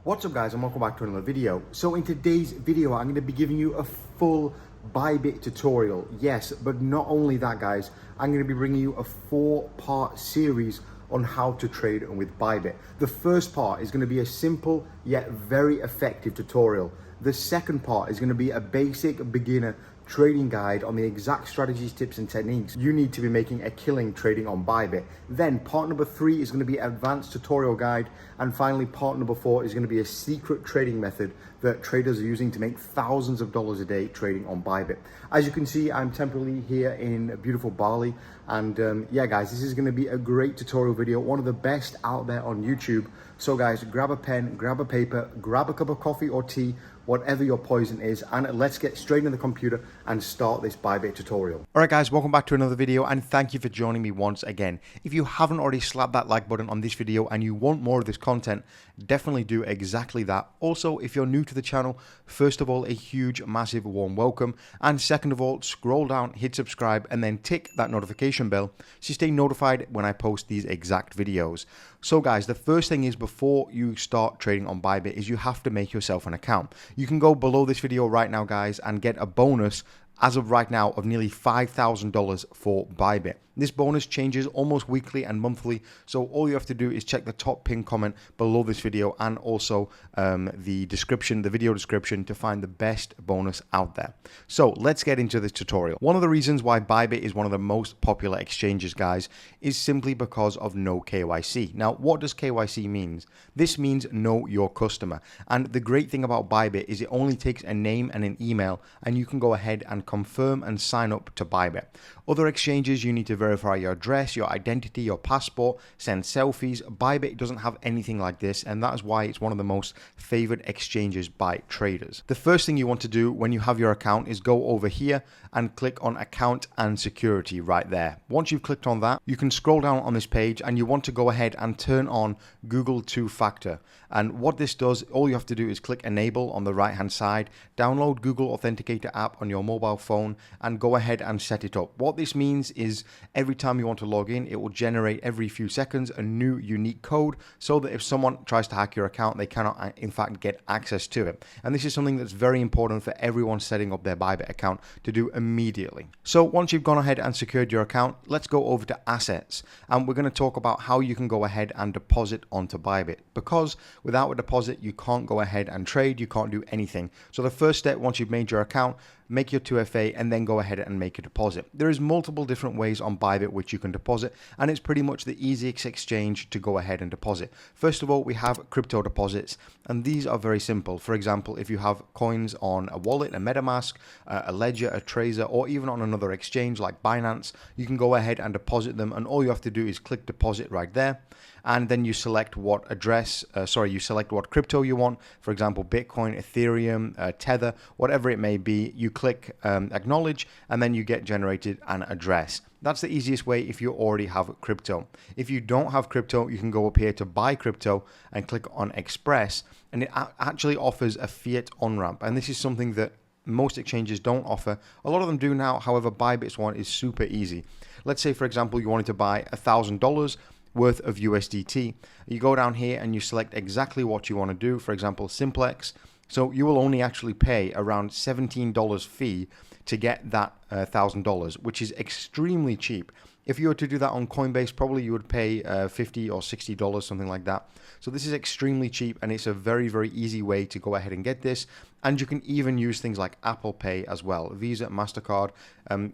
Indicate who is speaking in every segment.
Speaker 1: What's up guys, and welcome back to another video. So in today's video, I'm going to be giving you a full Bybit tutorial. Yes, but not only that guys, I'm going to be bringing you a 4-part series on how to trade with Bybit. The first part is going to be a simple yet very effective tutorial. The second part is going to be a basic beginner trading guide on the exact strategies, tips and techniques you need to be making a killing trading on Bybit. Then part number 3 is going to be advanced tutorial guide, and finally part number 4 is going to be a secret trading method that traders are using to make thousands of dollars a day trading on Bybit. As you can see, I'm temporarily here in beautiful Bali, and yeah guys, this is going to be a great tutorial video, one of the best out there on YouTube. So guys, grab a pen, grab a paper, grab a cup of coffee or tea, whatever your poison is, and let's get straight into the computer and start this Bybit tutorial. All right guys, welcome back to another video, and thank you for joining me once again. If you haven't already slapped that like button on this video and you want more of this content, definitely do exactly that. Also, if you're new to the channel, first of all, a huge, massive, warm welcome, and second of all, scroll down, hit subscribe, and then tick that notification bell so you stay notified when I post these exact videos. So guys, the first thing is, before you start trading on Bybit, is you have to make yourself an account. You can go below this video right now guys and get a bonus as of right now of nearly $5,000 for Bybit. This bonus changes almost weekly and monthly, so all you have to do is check the top pinned comment below this video and also the description, the video description, to find the best bonus out there. So let's get into this tutorial. One of the reasons why Bybit is one of the most popular exchanges, guys, is simply because of no KYC. Now, what does KYC mean? This means know your customer. And the great thing about Bybit is it only takes a name and an email, and you can go ahead and confirm and sign up to Bybit. Other exchanges, you need to verify your address, your identity, your passport, send selfies. Bybit doesn't have anything like this, and that is why it's one of the most favored exchanges by traders. The first thing you want to do when you have your account is go over here and click on account and security right there. Once you've clicked on that, you can scroll down on this page and you want to go ahead and turn on Google 2-factor. And what this does, all you have to do is click enable on the right hand side, download Google Authenticator app on your mobile phone, and go ahead and set it up. What this means is every time you want to log in, it will generate every few seconds a new unique code, so that if someone tries to hack your account, they cannot in fact get access to it. And this is something that's very important for everyone setting up their Bybit account to do immediately. So once you've gone ahead and secured your account, let's go over to assets, and we're going to talk about how you can go ahead and deposit onto Bybit, because without a deposit you can't go ahead and trade, you can't do anything. So the first step, once you've made your account, make your 2FA and then go ahead and make a deposit. There is multiple different ways on Bybit which you can deposit, and it's pretty much the easiest exchange to go ahead and deposit. First of all, we have crypto deposits, and these are very simple. For example, if you have coins on a wallet, a MetaMask, a Ledger, a Trezor, or even on another exchange like Binance, you can go ahead and deposit them, and all you have to do is click deposit right there, and then you select what you select what crypto you want. For example, Bitcoin, Ethereum, Tether, whatever it may be. You click acknowledge, and then you get generated an address. That's the easiest way if you already have crypto. If you don't have crypto, you can go up here to buy crypto and click on Express, and it actually offers a fiat on-ramp, and this is something that most exchanges don't offer. A lot of them do now, however, Bybit's one is super easy. Let's say, for example, you wanted to buy $1,000 worth of USDT. You go down here and you select exactly what you want to do. For example, Simplex. So you will only actually pay around $17 fee to get that $1,000, which is extremely cheap. If you were to do that on Coinbase, probably you would pay $50 or $60, something like that. So this is extremely cheap, and it's a very, very easy way to go ahead and get this. And you can even use things like Apple Pay as well, Visa, MasterCard.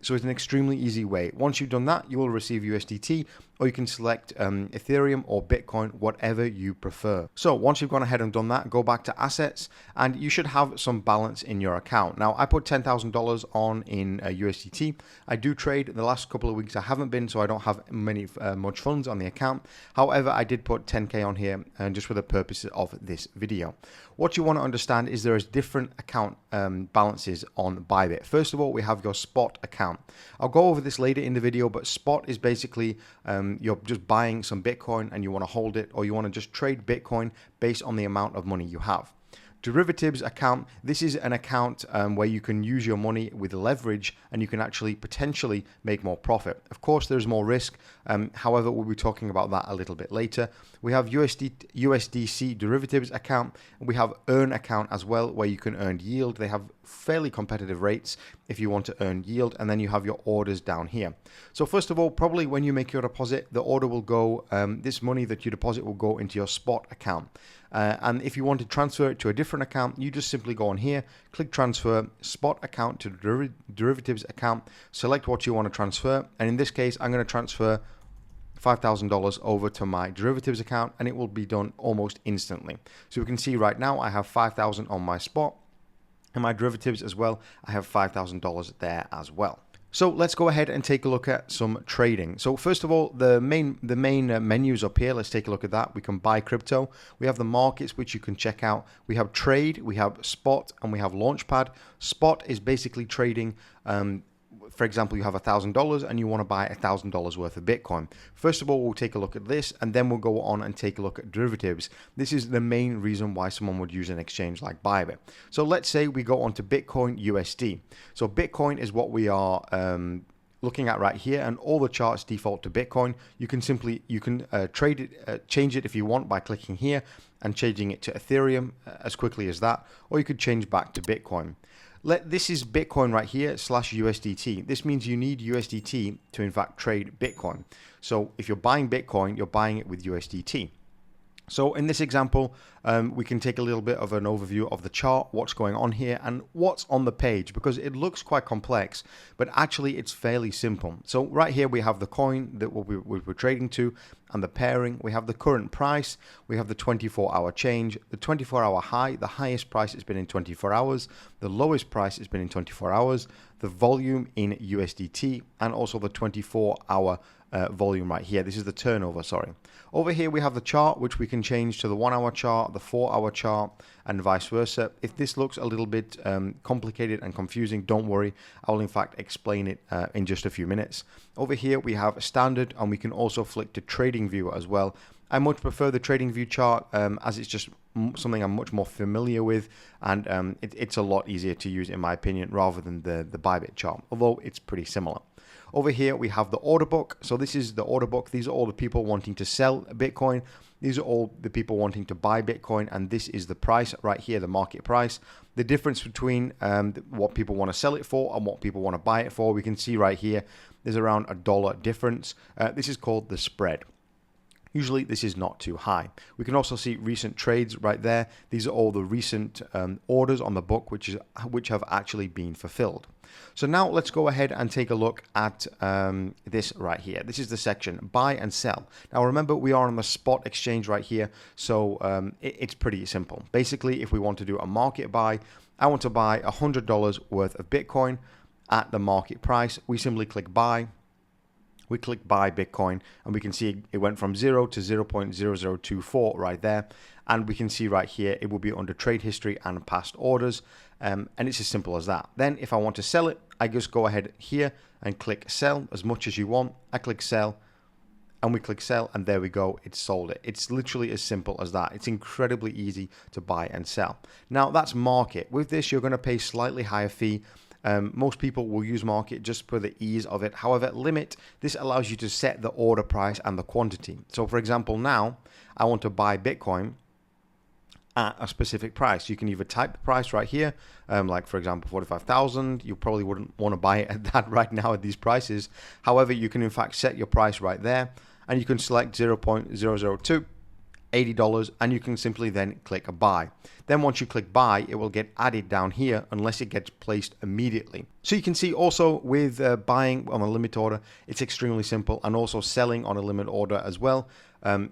Speaker 1: So it's an extremely easy way. Once you've done that, you will receive USDT, or you can select Ethereum or Bitcoin, whatever you prefer. So once you've gone ahead and done that, go back to assets, and you should have some balance in your account. Now, I put $10,000 on in USDT. I do trade. The last couple of weeks I haven't been, so I don't have much funds on the account. However, I did put 10K on here, just for the purposes of this video. What you want to understand is there is different account balances on Bybit. First of all, we have your spot account. I'll go over this later in the video, but spot is basically you're just buying some Bitcoin and you want to hold it, or you want to just trade Bitcoin based on the amount of money you have. derivatives account. This is an account where you can use your money with leverage and you can actually potentially make more profit. Of course, there's more risk. However, we'll be talking about that a little bit later. We have USDC derivatives account. We have earn account as well, where you can earn yield. They have fairly competitive rates if you want to earn yield. And then you have your orders down here. So first of all, probably when you make your deposit, the order will go, this money that you deposit will go into your spot account. And if you want to transfer it to a different account, you just simply go on here, click transfer, spot account to derivatives account, select what you want to transfer. And in this case, I'm going to transfer $5,000 over to my derivatives account, and it will be done almost instantly. So we can see right now I have 5,000 on my spot, and my derivatives as well, I have $5,000 there as well. So let's go ahead and take a look at some trading. So first of all, the main menus up here, let's take a look at that. We can buy crypto. We have the markets, which you can check out. We have trade, we have spot, and we have launchpad. Spot is basically trading. For example, you have $1,000 and you want to buy $1,000 worth of Bitcoin. First of all, we'll take a look at this, and then we'll go on and take a look at derivatives. This is the main reason why someone would use an exchange like Bybit. So let's say we go on to Bitcoin USD. So Bitcoin is what we are looking at right here, and all the charts default to Bitcoin. You can trade it, change it if you want by clicking here and changing it to Ethereum as quickly as that, or you could change back to Bitcoin. This is Bitcoin right here /USDT. This means you need USDT to in fact trade Bitcoin. So if you're buying Bitcoin, you're buying it with USDT. So in this example, we can take a little bit of an overview of the chart, what's going on here, and what's on the page, because it looks quite complex, but actually it's fairly simple. So right here we have the coin that we're trading to, and the pairing. We have the current price, we have the 24-hour change, the 24-hour high, the highest price has been in 24 hours, the lowest price has been in 24 hours, the volume in USDT, and also the 24-hour volume right here. This is the turnover, sorry. Over here we have the chart, which we can change to the 1-hour chart, the 4-hour chart, and vice versa. If this looks a little bit complicated and confusing, don't worry. I will in fact explain it in just a few minutes. Over here we have standard, and we can also flick to trading view as well. I much prefer the trading view chart as it's just something I'm much more familiar with, and it's a lot easier to use in my opinion rather than the Bybit chart, although it's pretty similar. Over here we have the order book. So this is the order book. These are all the people wanting to sell Bitcoin. These are all the people wanting to buy Bitcoin, and this is the price right here, the market price. The difference between what people want to sell it for and what people want to buy it for, we can see right here, there's around $1 difference. This is called the spread. Usually this is not too high. We can also see recent trades right there. These are all the recent orders on the book which have actually been fulfilled. So now let's go ahead and take a look at this right here. This is the section buy and sell. Now remember, we are on the spot exchange right here, so it's pretty simple. Basically, if we want to do a market buy, I want to buy $100 worth of Bitcoin at the market price. We simply click buy. We click buy Bitcoin, and we can see it went from 0 to 0.0024 right there. And we can see right here, it will be under trade history and past orders. And it's as simple as that. Then if I want to sell it, I just go ahead here and click sell as much as you want. I click sell, and we click sell, and there we go, it's sold it. It's literally as simple as that. It's incredibly easy to buy and sell. Now that's market. With this, you're going to pay slightly higher fee. Most people will use market just for the ease of it. However, limit, this allows you to set the order price and the quantity. So for example, now I want to buy Bitcoin at a specific price. You can either type the price right here, like for example 45,000. You probably wouldn't want to buy it at that right now at these prices. However, you can in fact set your price right there, and you can select 0.002, $80, and you can simply then click a buy. Then once you click buy, it will get added down here unless it gets placed immediately. So you can see also with buying on a limit order, it's extremely simple, and also selling on a limit order as well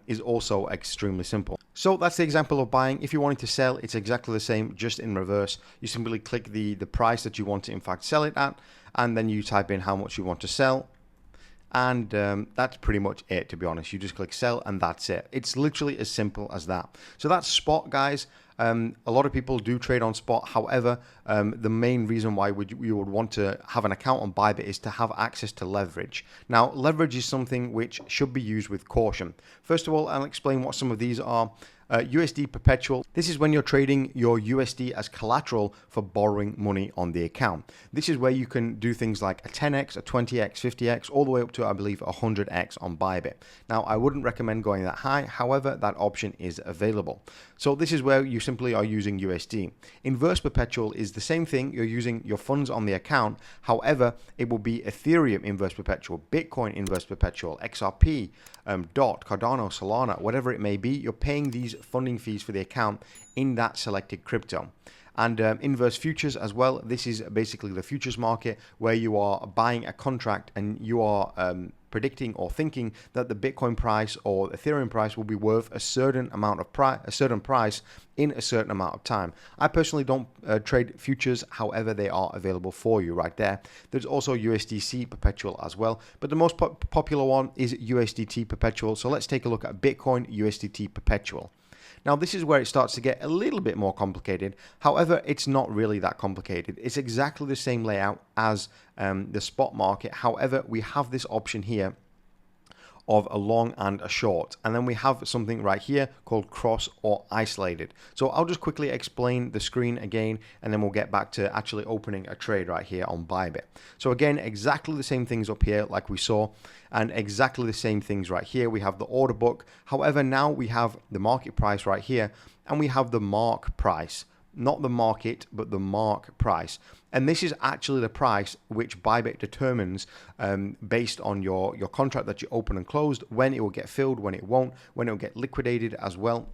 Speaker 1: is also extremely simple. So that's the example of buying. If you wanted to sell, it's exactly the same, just in reverse. You simply click the price that you want to in fact sell it at, and then you type in how much you want to sell. And that's pretty much it, to be honest. You just click sell, and that's it. It's literally as simple as that. So that's spot, guys. A lot of people do trade on spot. However, the main reason why you would want to have an account on Bybit is to have access to leverage. Now, leverage is something which should be used with caution. First of all, I'll explain what some of these are. USD perpetual. This is when you're trading your USD as collateral for borrowing money on the account. This is where you can do things like a 10x, a 20x, 50x, all the way up to, I believe, 100x on Bybit. Now, I wouldn't recommend going that high. However, that option is available. So this is where you simply are using USD. Inverse perpetual is the same thing. You're using your funds on the account. However, it will be Ethereum inverse perpetual, Bitcoin inverse perpetual, XRP, DOT, Cardano, Solana, whatever it may be. You're paying these funding fees for the account in that selected crypto. And inverse futures as well. This is basically the futures market where you are buying a contract and you are predicting or thinking that the Bitcoin price or Ethereum price will be worth a certain amount of a certain price in a certain amount of time. I personally don't trade futures, however, they are available for you right there. There's also USDC perpetual as well, but the most popular one is USDT perpetual. So let's take a look at Bitcoin USDT perpetual. Now, this is where it starts to get a little bit more complicated. However, it's not really that complicated. It's exactly the same layout as the spot market. However, we have this option here of a long and a short, and then we have something right here called cross or isolated. So I'll just quickly explain the screen again, and then we'll get back to actually opening a trade right here on Bybit. So again, exactly the same things up here like we saw, and exactly the same things right here. We have the order book. However, now we have the market price right here, and we have the mark price. Not the market, but the mark price. And this is actually the price which Bybit determines based on your contract that you open and closed, when it will get filled, when it won't, when it will get liquidated as well,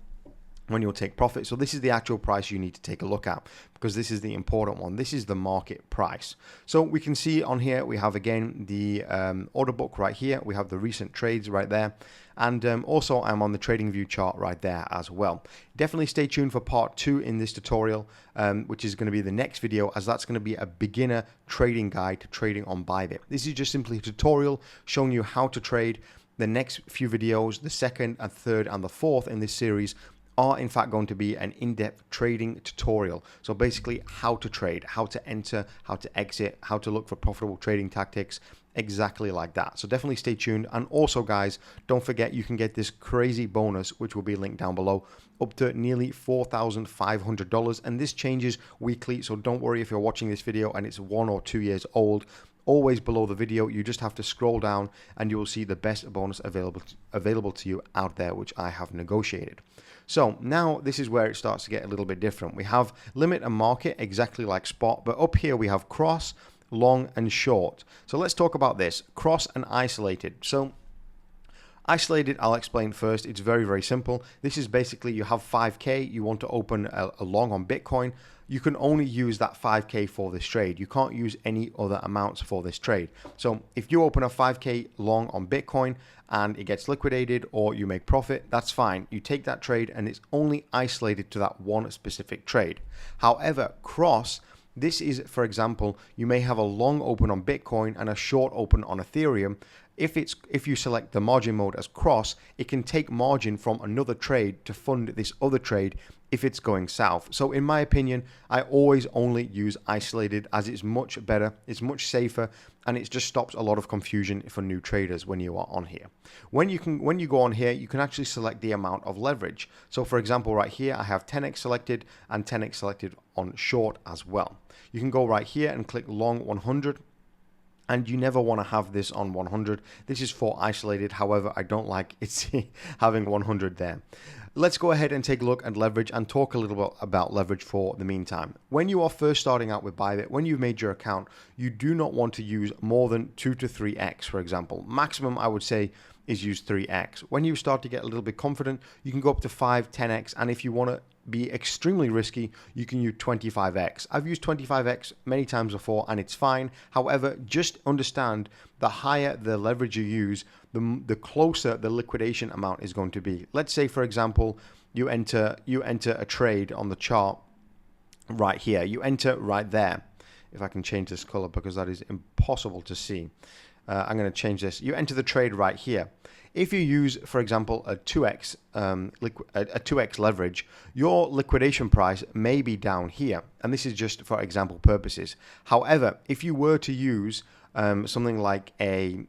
Speaker 1: when you'll take profit. So this is the actual price you need to take a look at, because this is the important one. This is the market price. So we can see on here, we have again the order book right here. We have the recent trades right there. And also I'm on the trading view chart right there as well. Definitely stay tuned for part 2 in this tutorial, which is going to be the next video, as that's going to be a beginner trading guide to trading on Bybit. This is just simply a tutorial showing you how to trade. The next few videos, the second and third and the fourth in this series, are in fact going to be an in-depth trading tutorial. So basically how to trade, how to enter, how to exit, how to look for profitable trading tactics, exactly like that. So definitely stay tuned. And also guys, don't forget you can get this crazy bonus, which will be linked down below, up to nearly $4,500. And this changes weekly. So don't worry if you're watching this video and it's 1 or 2 years old. Always below the video, you just have to scroll down and you will see the best bonus available to you out there, which I have negotiated. So now this is where it starts to get a little bit different. We have limit and market exactly like spot, but up here we have cross, long and short. So let's talk about this, cross and isolated. So isolated, I'll explain first. It's very, very simple. This is basically you have 5K, you want to open a long on Bitcoin. You can only use that 5K for this trade. You can't use any other amounts for this trade. So if you open a 5K long on Bitcoin and it gets liquidated or you make profit, that's fine. You take that trade and it's only isolated to that one specific trade. However, cross, this is, for example, you may have a long open on Bitcoin and a short open on Ethereum. If you select the margin mode as cross, it can take margin from another trade to fund this other trade if it's going south. So in my opinion, I always only use isolated, as it's much better, it's much safer, and it just stops a lot of confusion for new traders when you are on here. When you go on here, you can actually select the amount of leverage. So for example, right here, I have 10x selected and 10x selected on short as well. You can go right here and click long 100. And you never want to have this on 100. This is for isolated. However, I don't like it having 100 there. Let's go ahead and take a look at leverage and talk a little bit about leverage for the meantime. When you are first starting out with Bybit, when you've made your account, you do not want to use more than 2 to 3x, for example. Maximum, I would say, is use 3x. When you start to get a little bit confident, you can go up to 5, 10x. And if you want to be extremely risky, you can use 25x. I've used 25x many times before and it's fine. However, just understand the higher the leverage you use, the closer the liquidation amount is going to be. Let's say, for example, you enter a trade on the chart right here. You enter right there. If I can change this color because that is impossible to see. I'm going to change this. You enter the trade right here. If you use, for example, a 2x leverage, your liquidation price may be down here. And this is just for example purposes. However, if you were to use something like a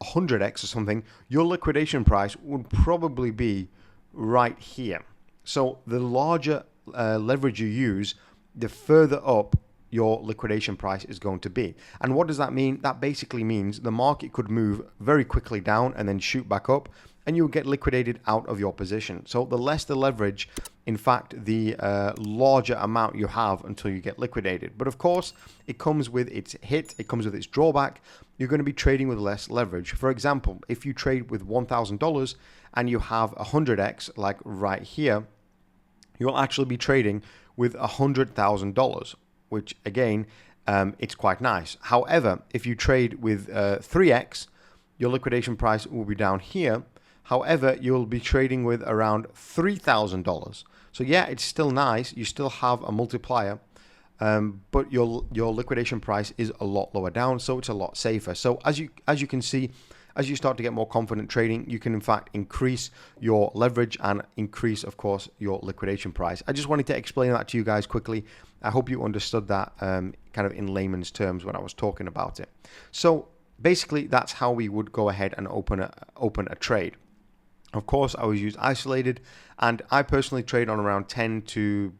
Speaker 1: 100x or something, your liquidation price would probably be right here. So the larger leverage you use, the further up your liquidation price is going to be. And what does that mean? That basically means the market could move very quickly down and then shoot back up, and you'll get liquidated out of your position. So the less the leverage, in fact, the larger amount you have until you get liquidated. But of course, it comes with its hit, it comes with its drawback. You're going to be trading with less leverage. For example, if you trade with $1,000 and you have 100x, like right here, you'll actually be trading with $100,000, which again, it's quite nice. However, if you trade with 3x, your liquidation price will be down here. However, you'll be trading with around $3,000. So yeah, it's still nice. You still have a multiplier, but your liquidation price is a lot lower down, so it's a lot safer. So as you can see, as you start to get more confident trading, you can in fact increase your leverage and increase, of course, your liquidation price. I just wanted to explain that to you guys quickly. I hope you understood that kind of in layman's terms when I was talking about it. So basically, that's how we would go ahead and open a trade. Of course, I always use isolated, and I personally trade on around 10 to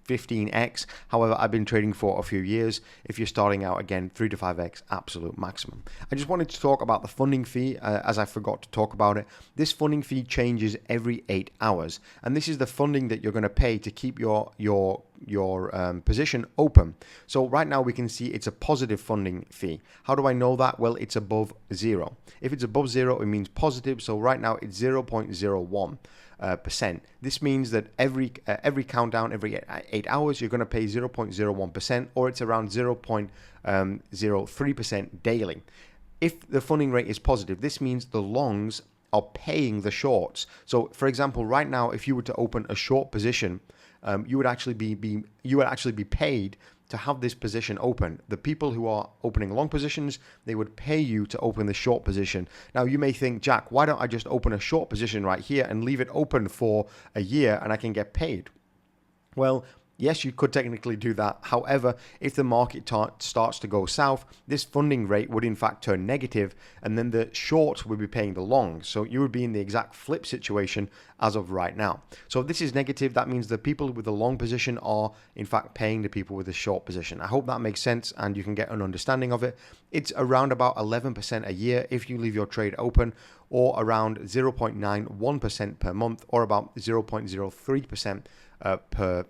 Speaker 1: 15x. However, I've been trading for a few years. If you're starting out, again, 3 to 5x, absolute maximum. I just wanted to talk about the funding fee, as I forgot to talk about it. This funding fee changes every 8 hours, and this is the funding that you're going to pay to keep your position open. So right now we can see it's a positive funding fee. How do I know that? Well, it's above 0. If it's above 0, it means positive. So right now it's 0.01%. This means that every countdown, every 8 hours, you're going to pay 0.01%, or it's around 0.03% daily. If the funding rate is positive, this means the longs are paying the shorts. So for example, right now, if you were to open a short position, you would actually be paid to have this position open. The people who are opening long positions, they would pay you to open the short position. Now you may think, Jack, why don't I just open a short position right here and leave it open for a year and I can get paid? Well, yes, you could technically do that. However, if the market starts to go south, this funding rate would in fact turn negative, and then the shorts would be paying the longs. So you would be in the exact flip situation as of right now. So if this is negative, that means the people with the long position are in fact paying the people with the short position. I hope that makes sense and you can get an understanding of it. It's around about 11% a year if you leave your trade open, or around 0.91% per month, or about 0.03% per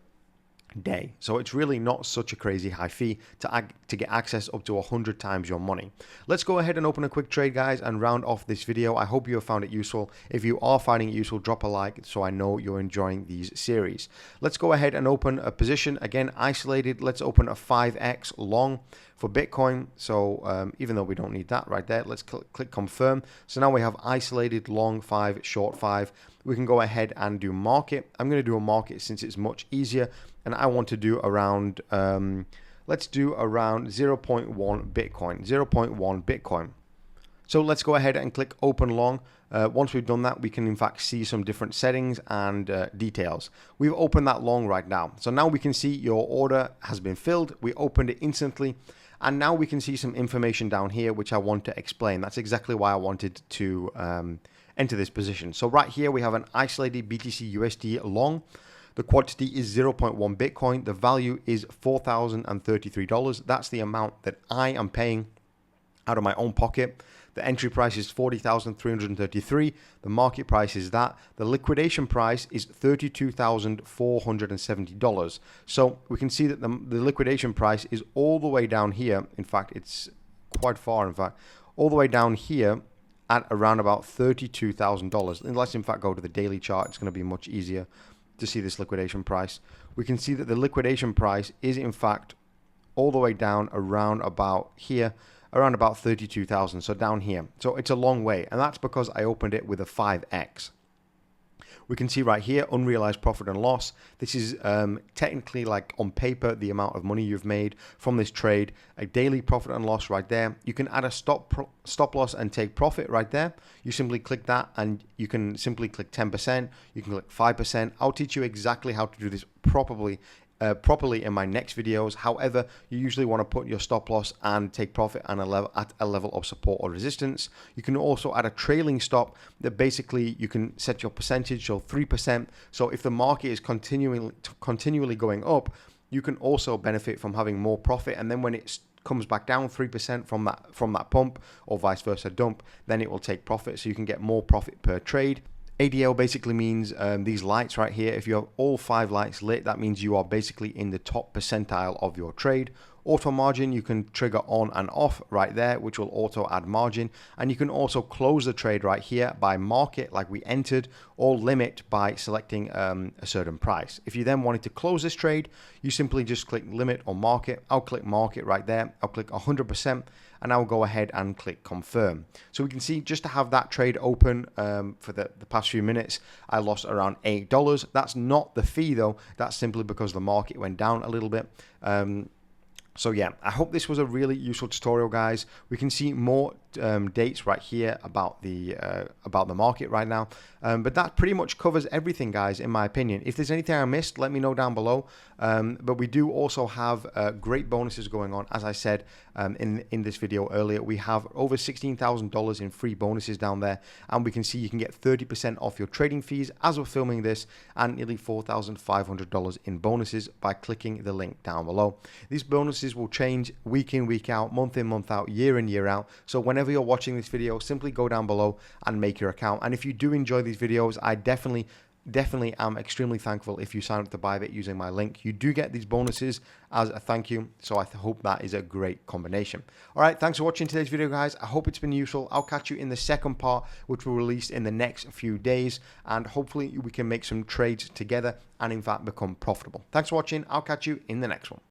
Speaker 1: day. So it's really not such a crazy high fee to get access up to 100 times your money. Let's go ahead and open a quick trade, guys, and round off this video. I hope you have found it useful. If you are finding it useful, drop a like so I know you're enjoying these series. Let's go ahead and open a position. Again, isolated. Let's open a 5x long for Bitcoin. So even though we don't need that right there, let's click confirm. So now we have isolated long 5, short 5. We can go ahead and do market. I'm going to do a market since it's much easier, and I want to do around let's do around 0.1 Bitcoin. 0.1 Bitcoin. So let's go ahead and click open long. Once we've done that, we can in fact see some different settings and details. We've opened that long right now. So now we can see your order has been filled. We opened it instantly. And now we can see some information down here, which I want to explain. That's exactly why I wanted to enter this position. So right here, we have an isolated BTC USD long. The quantity is 0.1 Bitcoin. The value is $4,033. That's the amount that I am paying out of my own pocket. The entry price is $40,333. The market price is that. The liquidation price is $32,470. So we can see that the liquidation price is all the way down here. In fact, it's quite far, in fact, all the way down here at around about $32,000. And let's in fact go to the daily chart. It's going to be much easier to see this liquidation price. We can see that the liquidation price is in fact all the way down around about here, around about 32,000. So down here. So it's a long way, and that's because I opened it with a 5x. We can see right here, unrealized profit and loss. This is technically, like on paper, the amount of money you've made from this trade. A daily profit and loss right there. You can add a stop loss and take profit right there. You simply click that, and you can simply click 10%. You can click 5%. I'll teach you exactly how to do this properly
Speaker 2: properly in my next videos. However, you usually want to put your stop loss and take profit at a level of support or resistance. You can also add a trailing stop that basically you can set your percentage, so 3%. So if the market is continually going up, you can also benefit from having more profit, and then when it comes back down 3% from that pump, or vice versa dump, then it will take profit, so you can get more profit per trade. ADL basically means these lights right here. If you have all 5 lights lit, that means you are basically in the top percentile of your trade. Auto margin, you can trigger on and off right there, which will auto add margin. And you can also close the trade right here by market, like we entered, or limit by selecting a certain price. If you then wanted to close this trade, you simply just click limit or market. I'll click market right there. I'll click 100%, and I'll go ahead and click confirm. So we can see, just to have that trade open for the past few minutes, I lost around $8. That's not the fee though. That's simply because the market went down a little bit. So yeah, I hope this was a really useful tutorial, guys. We can see more dates right here about the market right now, but that pretty much covers everything, guys, in my opinion. If there's anything I missed, let me know down below. But we do also have great bonuses going on. As I said in this video earlier, we have over $16,000 in free bonuses down there, and we can see you can get 30% off your trading fees as we're filming this, and nearly $4,500 in bonuses by clicking the link down below. These bonuses will change week in, week out, month in, month out, year in, year out. So whenever you're watching this video, simply go down below and make your account. And if you do enjoy these videos, I definitely am extremely thankful if you sign up to Bybit using my link. You do get these bonuses as a thank you, so I hope that is a great combination. All right, thanks for watching today's video, guys. I hope it's been useful. I'll catch you in the second part, which will release in the next few days, and hopefully we can make some trades together and in fact become profitable. Thanks for watching. I'll catch you in the next one.